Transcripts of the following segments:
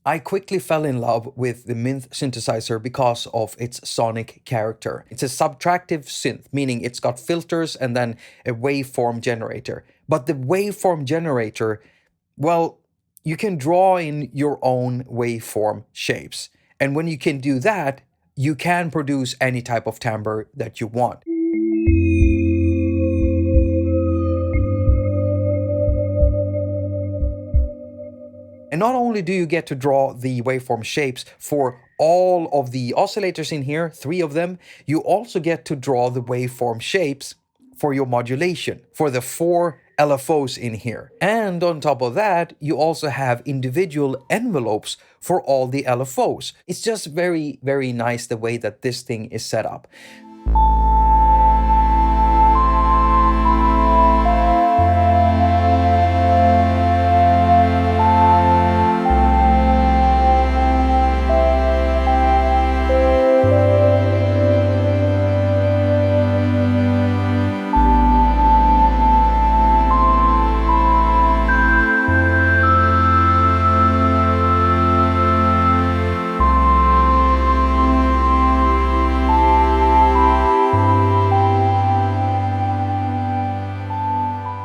I quickly fell in love with the Mynth synthesizer because of its sonic character. It's a subtractive synth, meaning it's got filters and then a waveform generator. But the waveform generator, well, you can draw in your own waveform shapes. And when you can do that, you can produce any type of timbre that you want. And not only do you get to draw the waveform shapes for all of the oscillators in here, 3 of them, you also get to draw the waveform shapes for your modulation, for the 4 LFOs in here. And on top of that, you also have individual envelopes for all the LFOs. It's just very, very nice the way that this thing is set up.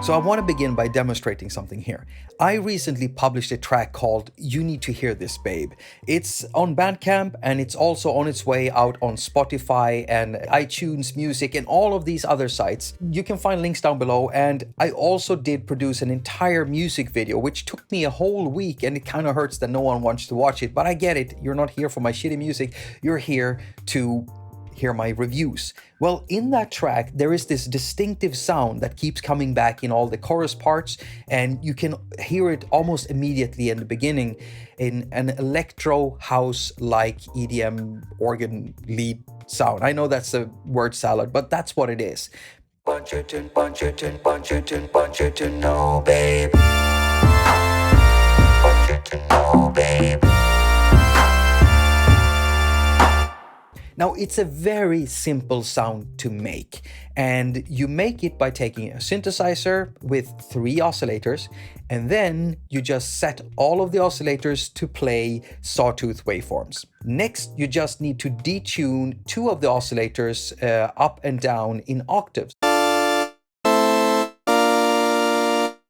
So I want to begin by demonstrating something here. I recently published a track called You Need to Hear This Babe. It's on Bandcamp and it's also on its way out on Spotify and iTunes Music and all of these other sites. You can find links down below, and I also did produce an entire music video which took me a whole week, and it kind of hurts that no one wants to watch it, but I get it. You're not here for my shitty music, you're here to hear my reviews. Well, in that track, there is this distinctive sound that keeps coming back in all the chorus parts, and you can hear it almost immediately in the beginning in an electro house-like EDM organ lead sound. I know that's a word salad, but that's what it is. Bunch it and bunch it and bunch it and bunch it and no, babe. Bunch it and no, babe. Now, it's a very simple sound to make, and you make it by taking a synthesizer with 3 oscillators, and then you just set all of the oscillators to play sawtooth waveforms. Next, you just need to detune 2 of the oscillators up and down in octaves.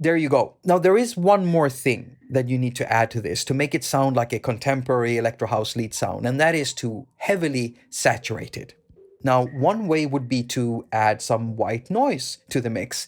There you go. Now, there is one more thing that you need to add to this to make it sound like a contemporary electro house lead sound, and that is to heavily saturate it. Now, one way would be to add some white noise to the mix.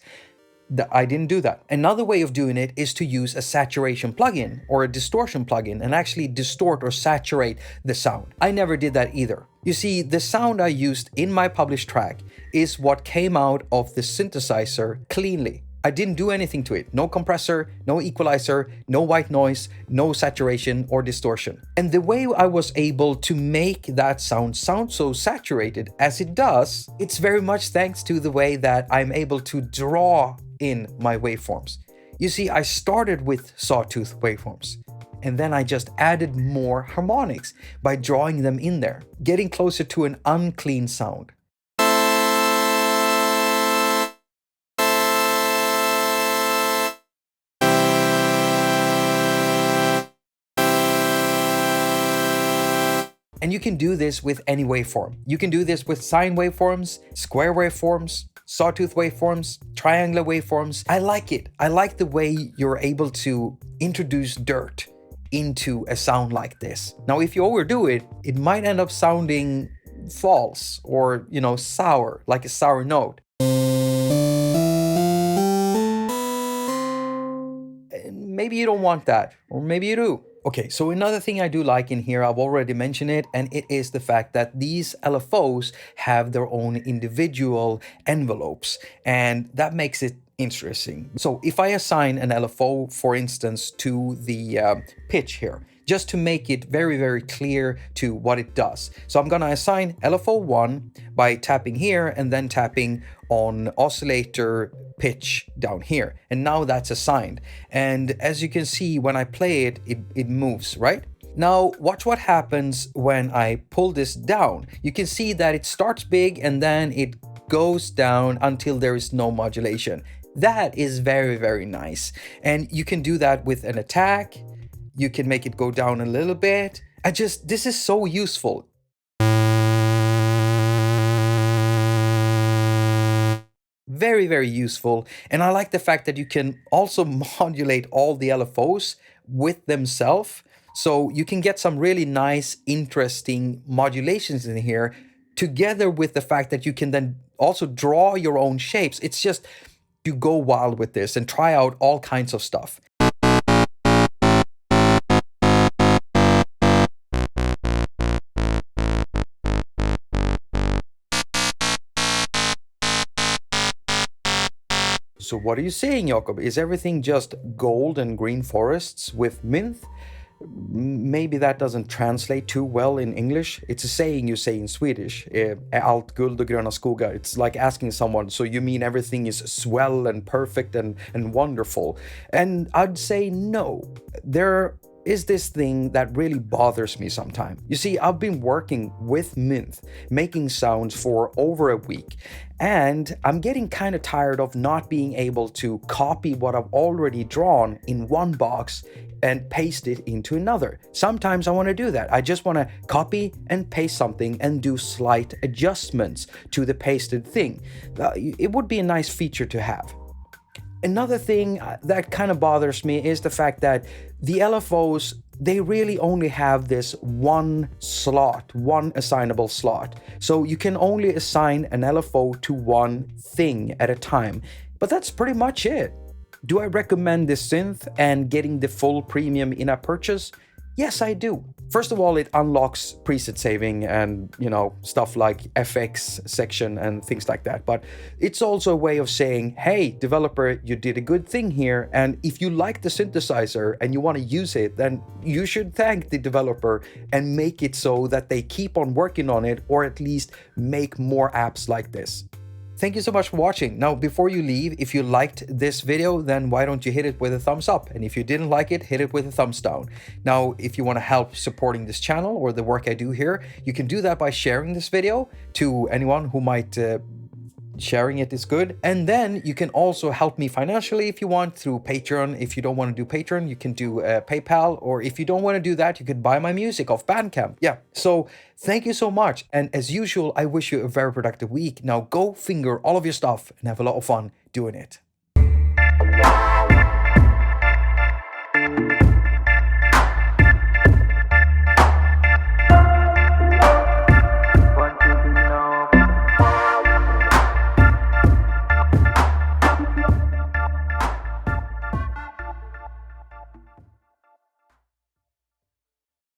I didn't do that. Another way of doing it is to use a saturation plugin or a distortion plugin and actually distort or saturate the sound. I never did that either. You see, the sound I used in my published track is what came out of the synthesizer cleanly. I didn't do anything to it. No compressor, no equalizer, no white noise, no saturation or distortion. And the way I was able to make that sound so saturated as it does, it's very much thanks to the way that I'm able to draw in my waveforms. You see, I started with sawtooth waveforms, and then I just added more harmonics by drawing them in there, getting closer to an unclean sound. And you can do this with any waveform. You can do this with sine waveforms, square waveforms, sawtooth waveforms, triangular waveforms. I like it. I like the way you're able to introduce dirt into a sound like this. Now, if you overdo it, it might end up sounding false or, sour, like a sour note. Maybe you don't want that, or maybe you do. Okay, so another thing I do like in here, I've already mentioned it, and it is the fact that these LFOs have their own individual envelopes, and that makes it interesting. So if I assign an LFO, for instance, to the pitch here, just to make it very, very clear to what it does. So I'm gonna assign LFO1 by tapping here and then tapping on oscillator pitch down here. And now that's assigned. And as you can see, when I play it, it moves, right? Now watch what happens when I pull this down. You can see that it starts big and then it goes down until there is no modulation. That is very, very nice. And you can do that with an attaQ. You can make it go down a little bit. This is so useful. Very, very useful. And I like the fact that you can also modulate all the LFOs with themselves. So you can get some really nice, interesting modulations in here, together with the fact that you can then also draw your own shapes. It's just, you go wild with this and try out all kinds of stuff. So what are you saying, Jakob? Is everything just gold and green forests with Mynth? Maybe that doesn't translate too well in English. It's a saying you say in Swedish. Allt guld och gröna skogar. It's like asking someone, so you mean everything is swell and perfect and wonderful? And I'd say no. There is this thing that really bothers me sometimes. You see, I've been working with Mynth, making sounds for over a week, and I'm getting kind of tired of not being able to copy what I've already drawn in one box and paste it into another. Sometimes I want to do that. I just want to copy and paste something and do slight adjustments to the pasted thing. It would be a nice feature to have. Another thing that kind of bothers me is the fact that the LFOs, they really only have this one slot, one assignable slot. So you can only assign an LFO to one thing at a time. But that's pretty much it. Do I recommend this synth and getting the full premium in-app purchase? Yes, I do. First of all, it unlocks preset saving and, stuff like FX section and things like that. But it's also a way of saying, hey, developer, you did a good thing here. And if you like the synthesizer and you want to use it, then you should thank the developer and make it so that they keep on working on it, or at least make more apps like this. Thank you so much for watching. Now, before you leave, if you liked this video, then why don't you hit it with a thumbs up? And if you didn't like it, hit it with a thumbs down. Now, if you want to help supporting this channel or the work I do here, you can do that by sharing this video to anyone who might sharing it is good. And then you can also help me financially if you want, through Patreon. If you don't want to do Patreon, you can do PayPal, or if you don't want to do that, you could buy my music off Bandcamp. Yeah, so thank you so much. And as usual, I wish you a very productive week. Now go finger all of your stuff and have a lot of fun doing it.